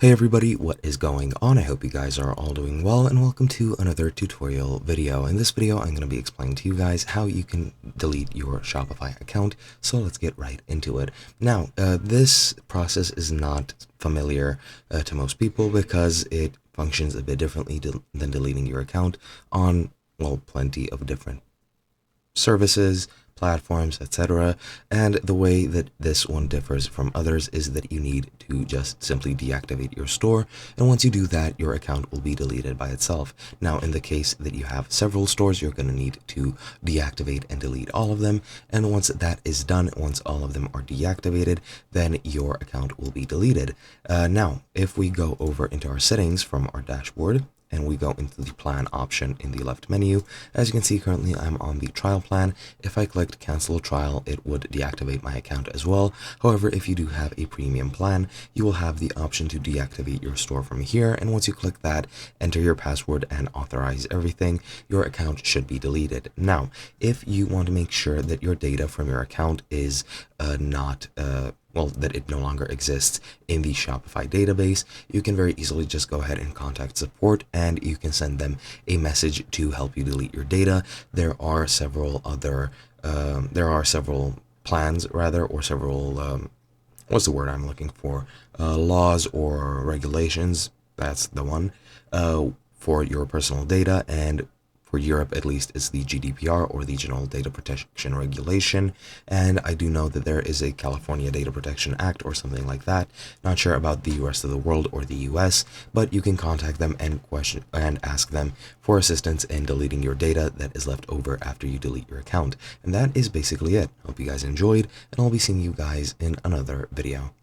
Hey everybody, what is going on? I hope you guys are all doing well, and welcome to another tutorial video. In this video, I'm going to be explaining to you guys how you can delete your Shopify account, so let's get right into it. Now, this process is not familiar to most people because it functions a bit differently than deleting your account on, well, plenty of different services, platforms, etc. And the way that this one differs from others is that you need to just simply deactivate your store, and once you do that, your account will be deleted by itself. Now, in the case that you have several stores, you're going to need to deactivate and delete all of them, and once that is done, once all of them are deactivated, then your account will be deleted. Now, if we go over into our settings from our dashboard, and we go into the plan option in the left menu. As you can see, currently I'm on the trial plan. If I clicked cancel trial, it would deactivate my account as well. However, if you do have a premium plan, you will have the option to deactivate your store from here. And once you click that, enter your password and authorize everything, your account should be deleted. Now, if you want to make sure that your data from your account is that it no longer exists in the Shopify database, you can very easily just go ahead and contact support, and you can send them a message to help you delete your data. There are several plans, or several, what's the word I'm looking for? Laws or regulations, that's the one, for your personal data, and for Europe, at least, it's the GDPR, or the General Data Protection Regulation, and I do know that there is a California Data Protection Act or something like that. Not sure about the rest of the world or the US, but you can contact them and ask them for assistance in deleting your data that is left over after you delete your account. And that is basically it. Hope you guys enjoyed, and I'll be seeing you guys in another video.